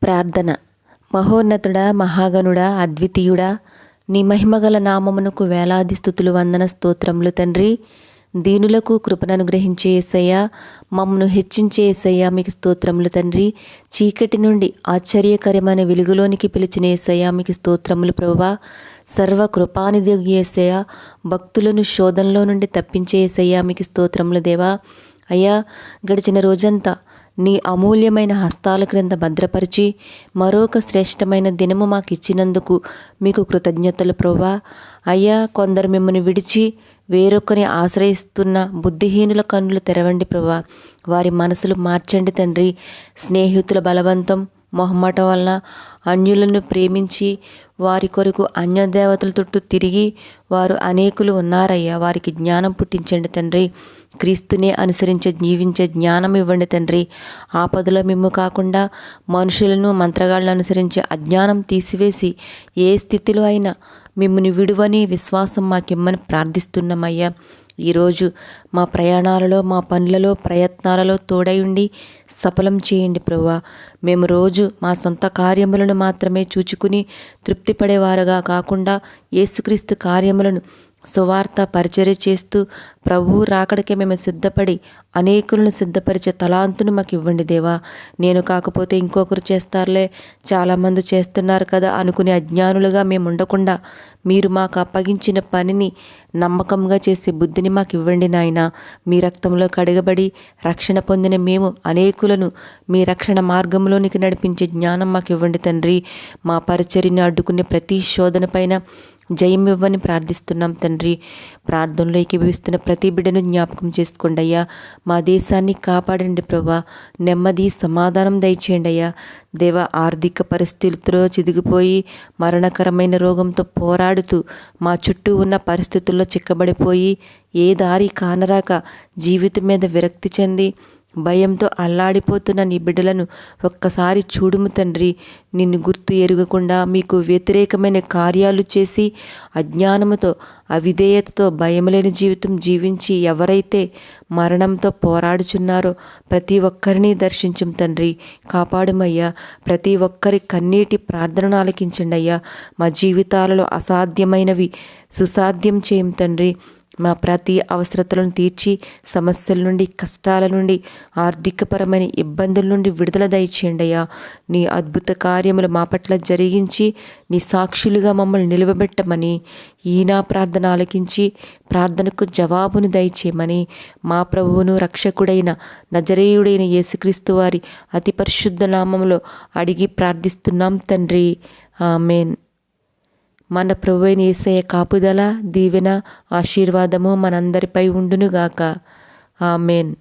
ప్రార్థన. మహోన్నతుడా, మహాగణుడా, అద్వితీయుడా, నీ మహిమగల నామమునకు వేలాది స్తుతులు, వందన స్తోత్రములు తండ్రి. దీనులకు కృపను అనుగ్రహించే యేసయ్యా, మమ్మను హెచ్చించే యేసయ్యా, మీకు స్తోత్రములు తండ్రి. చీకటి నుండి ఆశ్చర్యకరమైన వెలుగులోనికి పిలిచిన యేసయ్యా, మీకు స్తోత్రములు ప్రభువా. సర్వ కృపానిధి యేసయ్యా, భక్తులను శోధనలో నుండి తప్పించే యేసయ్యా, మీకు స్తోత్రములు దేవా. అయ్యా, గడిచిన రోజంతా నీ అమూల్యమైన హస్తాల క్రింద భద్రపరిచి మరొక శ్రేష్టమైన దినము మాకు ఇచ్చినందుకు మీకు కృతజ్ఞతలు ప్రభువా. అయ్యా, కొందరు మిమ్మల్ని విడిచి వేరొకరిని ఆశ్రయిస్తున్న బుద్ధిహీనుల కన్నులు తెరవండి ప్రభువా. వారి మనసులు మార్చండి తండ్రి. స్నేహితుల బలవంతం, మొహమాటం వలన అన్యులను ప్రేమించి వారి కొరకు అన్యదేవతల చుట్టూ తిరిగి వారు అనేకులు ఉన్నారయ్యా. వారికి జ్ఞానం పుట్టించండి తండ్రి. క్రీస్తునే అనుసరించే జీవించే జ్ఞానం ఇవ్వండి తండ్రి. ఆపదలో మిమ్ము కాకుండా మనుషులను, మంత్రగాళ్ళను అనుసరించే అజ్ఞానం తీసివేసి ఏ స్థితిలో అయినా మిమ్మల్ని విడువని విశ్వాసం మాకిమ్మని ప్రార్థిస్తున్నామయ్యా. ఈరోజు మా ప్రయాణాలలో, మా పనులలో, ప్రయత్నాలలో తోడై ఉండి సఫలం చేయండి ప్రభువా. మేము రోజు మా సొంత కార్యములను మాత్రమే చూచుకుని తృప్తిపడేవారుగా కాకుండా యేసుక్రీస్తు కార్యములను సువార్త పరిచర్య చేస్తూ ప్రభువు రాకడికే మేము సిద్ధపడి అనేకులను సిద్ధపరిచే తలాంతును మాకు ఇవ్వండి దేవా. నేను కాకపోతే ఇంకొకరు చేస్తారులే, చాలామంది చేస్తున్నారు కదా అనుకునే అజ్ఞానులుగా మేము ఉండకుండా మీరు మాకు అప్పగించిన పనిని నమ్మకంగా చేసే బుద్ధిని మాకు ఇవ్వండి నాయన. మీ రక్తంలో కడగబడి రక్షణ పొందిన మేము అనేకులను మీ రక్షణ మార్గంలోనికి నడిపించే జ్ఞానం మాకు ఇవ్వండి తండ్రి. మా పరిచర్యను అడ్డుకునే ప్రతి శోధన పైన జయం ఇవ్వని ప్రార్థిస్తున్నాం తండ్రి. ప్రార్థనలో ఏకీభవిస్తున్న ప్రతి బిడ్డను జ్ఞాపకం చేసుకోండి అయ్యా. మా దేశాన్ని కాపాడండి ప్రభా. నెమ్మది, సమాధానం దయచేయండి అయ్యా. దేవ, ఆర్థిక పరిస్థితుల్లో చిదిగిపోయి మరణకరమైన రోగంతో పోరాడుతూ మా చుట్టూ ఉన్న పరిస్థితుల్లో చిక్కబడిపోయి ఏ దారి కానరాక జీవితం మీద విరక్తి చెంది భయంతో అల్లాడిపోతున్న నీ బిడ్డలను ఒక్కసారి చూడుము తండ్రి. నిన్ను గుర్తు ఎరుగకుండా మీకు వ్యతిరేకమైన కార్యాలు చేసి అజ్ఞానముతో, అవిధేయతతో, భయములేని జీవితం జీవించి ఎవరైతే మరణంతో పోరాడుచున్నారో ప్రతి ఒక్కరిని దర్శించుం తండ్రి. కాపాడుమయ్యా. ప్రతి ఒక్కరి కన్నీటి ప్రార్థనను ఆలకించండి అయ్యా. మా జీవితాలలో అసాధ్యమైనవి సుసాధ్యం చేయం తండ్రి. మా ప్రతి అవసరతలను తీర్చి సమస్యల నుండి, కష్టాల నుండి, ఆర్థికపరమైన ఇబ్బందుల నుండి విడుదల దయచేయండి అయ్యా. నీ అద్భుత కార్యములు మా పట్ల జరిగించి నీ సాక్షులుగా మమ్మల్ని నిలవబెట్టమని, ఈనా ప్రార్థన ఆలకించి ప్రార్థనకు జవాబును దయచేయమని మా ప్రభువును రక్షకుడైన నజరేయుడైన యేసుక్రీస్తు వారి అతి పరిశుద్ధ నామములో అడిగి ప్రార్థిస్తున్నాం తండ్రి. ఆమేన్. మన ప్రభువైన యేసయ్య కాపుదల, దీవెన, ఆశీర్వాదము మనందరిపై ఉండునుగాక. ఆమేన్.